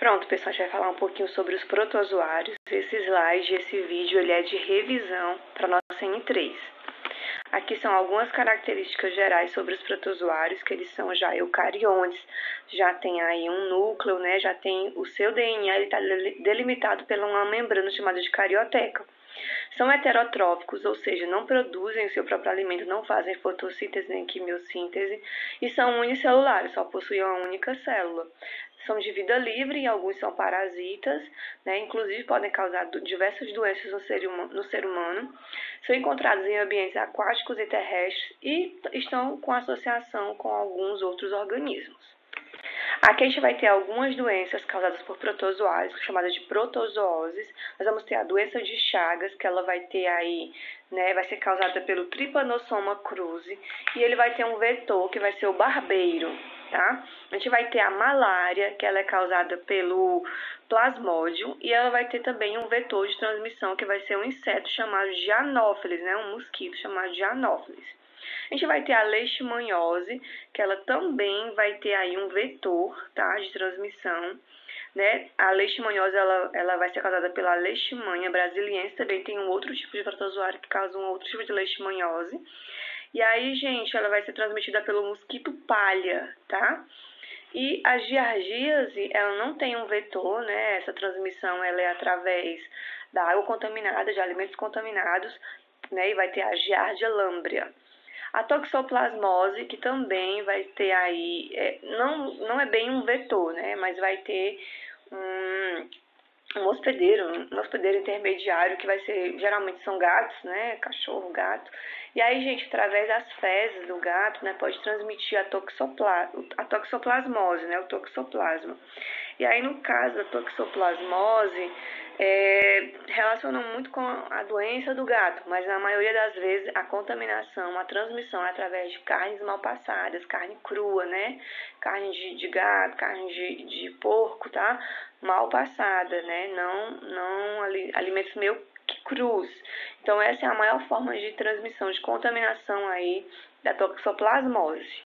Pronto, pessoal, a gente vai falar um pouquinho sobre os protozoários. Esse slide, esse vídeo, ele é de revisão para nossa N3. Aqui são algumas características gerais sobre os protozoários, que eles são já eucariontes, já tem aí um núcleo, né? Já tem o seu DNA, ele está delimitado por uma membrana chamada de carioteca. São heterotróficos, ou seja, não produzem o seu próprio alimento, não fazem fotossíntese nem quimiossíntese, e são unicelulares, só possuem uma única célula. São de vida livre e alguns são parasitas, né? Inclusive podem causar diversas doenças no ser humano. São encontrados em ambientes aquáticos e terrestres e estão com associação com alguns outros organismos. Aqui a gente vai ter algumas doenças causadas por protozoários, chamadas de protozooses. Nós vamos ter a doença de Chagas, que ela vai ter aí, né, vai ser causada pelo Trypanosoma cruzi, e ele vai ter um vetor que vai ser o barbeiro, tá? A gente vai ter a malária, que ela é causada pelo Plasmodium, e ela vai ter também um vetor de transmissão que vai ser um inseto chamado de Anófeles, né, um mosquito chamado de Anófeles. A gente vai ter a leishmaniose, que ela também vai ter aí um vetor, tá, de transmissão, né? A leishmaniose, ela vai ser causada pela Leishmania brasiliensis, também tem um outro tipo de protozoário que causa um outro tipo de leishmaniose. E aí, gente, ela vai ser transmitida pelo mosquito palha, tá? E a giardíase, ela não tem um vetor, né? Essa transmissão, ela é através da água contaminada, de alimentos contaminados, né? E vai ter a giardia lambria. A toxoplasmose, que também vai ter aí, não é bem um vetor, né? Mas vai ter um hospedeiro intermediário, que vai ser, geralmente são gatos, né? Cachorro, gato. E aí, gente, através das fezes do gato, né, pode transmitir a toxoplasmose, né? O toxoplasma. E aí, no caso da toxoplasmose, relacionam muito com a doença do gato, mas na maioria das vezes a contaminação, a transmissão é através de carnes mal passadas, carne crua, né? Carne de gato, carne de porco, tá? Mal passada, né? Não alimentos meio que crus. Então essa é a maior forma de transmissão, de contaminação aí da toxoplasmose.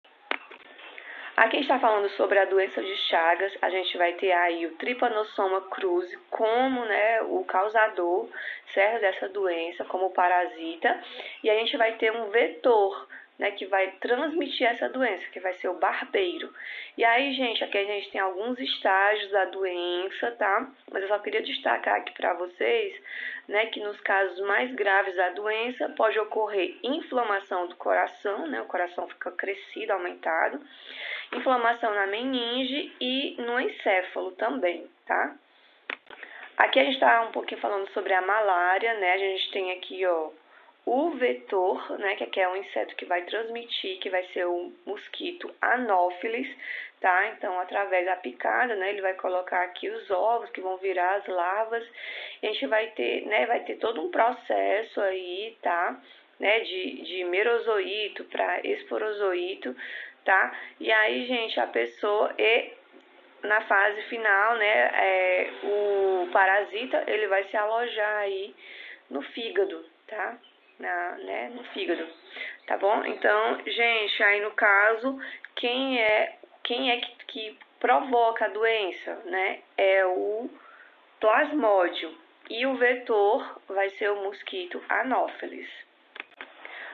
Aqui a gente está falando sobre a doença de Chagas. A gente vai ter aí o Trypanosoma cruzi como, né, o causador, certo, dessa doença, como parasita. E a gente vai ter um vetor, né, que vai transmitir essa doença, que vai ser o barbeiro. E aí, gente, aqui a gente tem alguns estágios da doença, tá? Mas eu só queria destacar aqui para vocês, né, que nos casos mais graves da doença pode ocorrer inflamação do coração, né? O coração fica crescido, aumentado. Inflamação na meninge e no encéfalo também, tá? Aqui a gente está um pouquinho falando sobre a malária, né? A gente tem aqui, ó, o vetor, né, que aqui é um inseto que vai transmitir, que vai ser o mosquito Anófeles, tá? Então, através da picada, né, ele vai colocar aqui os ovos que vão virar as larvas. E a gente vai ter, né, todo um processo aí, tá? Né, de merozoito para esporozoito, tá? E aí, gente, a pessoa na fase final, né, o parasita, ele vai se alojar aí no fígado, tá? No fígado, tá bom? Então, gente, aí no caso, quem é que provoca a doença, né? É o plasmódio e o vetor vai ser o mosquito Anófeles.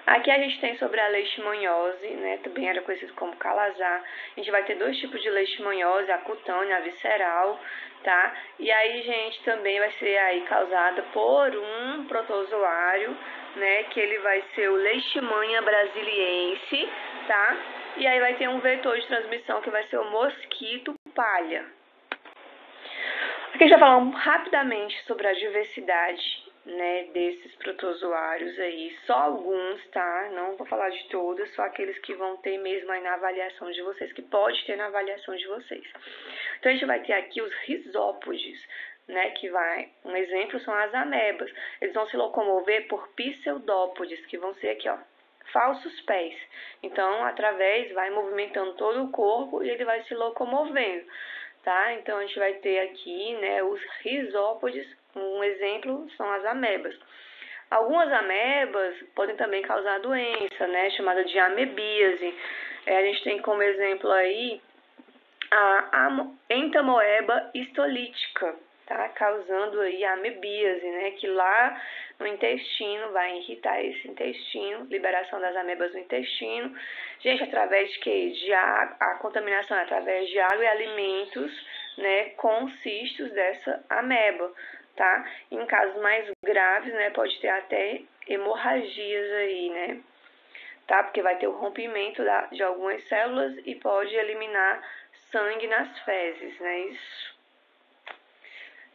Aqui a gente tem sobre a leishmaniose, né, também era conhecido como calazar. A gente vai ter dois tipos de leishmaniose, a cutânea, a visceral, tá? E aí, gente, também vai ser aí causada por um protozoário, né, que ele vai ser o Leishmania brasiliensis, tá? E aí vai ter um vetor de transmissão que vai ser o mosquito palha. Aqui já falamos rapidamente sobre a diversidade, né, desses protozoários aí, só alguns, tá? Não vou falar de todos, só aqueles que vão ter mesmo aí na avaliação de vocês, que pode ter na avaliação de vocês. Então a gente vai ter aqui os risópodes, né, um exemplo são as amebas. Eles vão se locomover por pseudópodes, que vão ser aqui, ó, falsos pés. Então, vai movimentando todo o corpo e ele vai se locomovendo. Tá? Então, a gente vai ter aqui, né, os risópodes, um exemplo são as amebas. Algumas amebas podem também causar doença, né, chamada de amebíase. A gente tem como exemplo aí a entamoeba histolítica, tá? Causando aí a amebíase, né? Que lá no intestino vai irritar esse intestino, liberação das amebas no intestino. Gente, através de quê? De água, a contaminação é através de água e alimentos, né? Com cistos dessa ameba, tá? Em casos mais graves, né? Pode ter até hemorragias aí, né? Tá? Porque vai ter o rompimento de algumas células e pode eliminar sangue nas fezes, né? Isso.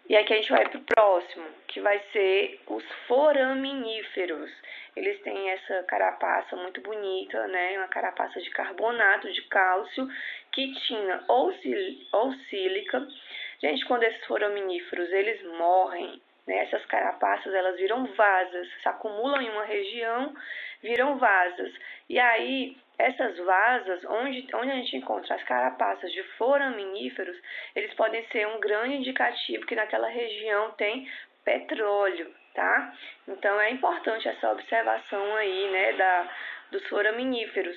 E aqui a gente vai para o próximo, que vai ser os foraminíferos. Eles têm essa carapaça muito bonita, né? Uma carapaça de carbonato de cálcio, quitina ou sílica. Gente, quando esses foraminíferos eles morrem, né? Essas carapaças elas viram vasas, se acumulam em uma região, viram vasas. E aí essas vasas, onde a gente encontra as carapaças de foraminíferos, eles podem ser um grande indicativo que naquela região tem petróleo, tá? Então é importante essa observação aí, né, dos foraminíferos,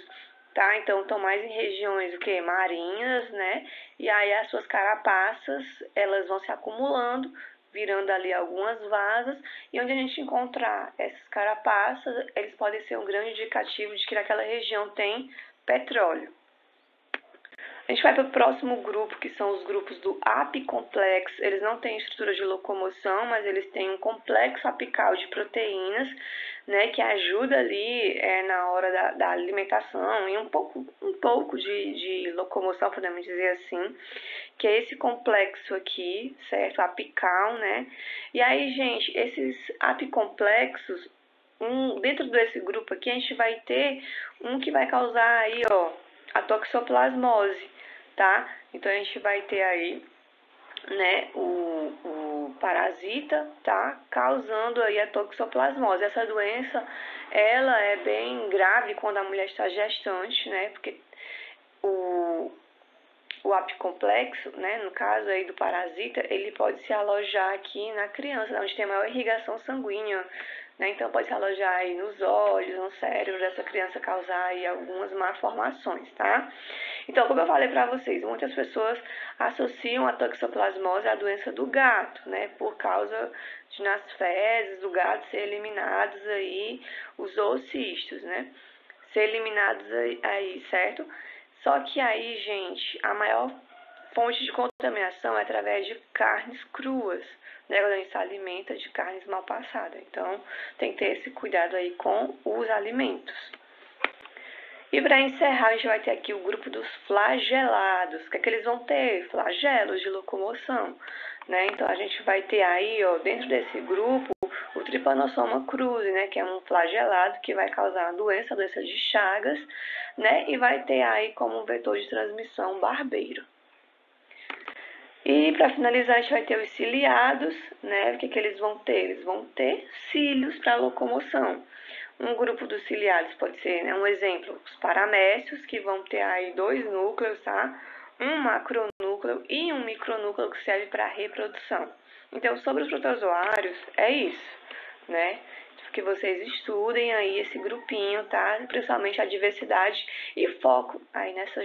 tá? Então estão mais em regiões o que? Marinhas, né? E aí as suas carapaças, elas vão se acumulando, virando ali algumas vasas, e onde a gente encontrar essas carapaças, eles podem ser um grande indicativo de que naquela região tem petróleo. A gente vai para o próximo grupo, que são os grupos do apicomplexo. Eles não têm estrutura de locomoção, mas eles têm um complexo apical de proteínas, né, que ajuda ali na hora da alimentação e um pouco de locomoção, podemos dizer assim, que é esse complexo aqui, certo? Apical, né? E aí, gente, esses apicomplexos, dentro desse grupo aqui, a gente vai ter um que vai causar aí, ó, a toxoplasmose, tá? Então, a gente vai ter aí, né, o parasita, tá? Causando aí a toxoplasmose. Essa doença, ela é bem grave quando a mulher está gestante, né? Porque o apicomplexo, né, no caso aí do parasita, ele pode se alojar aqui na criança, onde tem maior irrigação sanguínea, né? Então pode se alojar aí nos olhos, no cérebro dessa criança, causar aí algumas malformações, tá? Então, como eu falei para vocês, muitas pessoas associam a toxoplasmose à doença do gato, né? Por causa de nas fezes do gato ser eliminados aí os oocistos, né? Ser eliminados aí, certo? Só que aí, gente, a maior fonte de contaminação é através de carnes cruas, né? Quando a gente se alimenta de carnes mal passadas. Então, tem que ter esse cuidado aí com os alimentos. E para encerrar, a gente vai ter aqui o grupo dos flagelados. O que é que eles vão ter? Flagelos de locomoção, né? Então, a gente vai ter aí, ó, dentro desse grupo, o Trypanosoma cruzi, né? Que é um flagelado que vai causar a doença de Chagas, né? E vai ter aí como vetor de transmissão barbeiro. E para finalizar, a gente vai ter os ciliados, né? O que que eles vão ter? Eles vão ter cílios para locomoção. Um grupo dos ciliados pode ser, né, um exemplo, os paramécios, que vão ter aí 2 núcleos, tá? Um macronúcleo e um micronúcleo que serve para reprodução. Então, sobre os protozoários, é isso, né? Que vocês estudem aí esse grupinho, tá? Principalmente a diversidade e foco aí nessas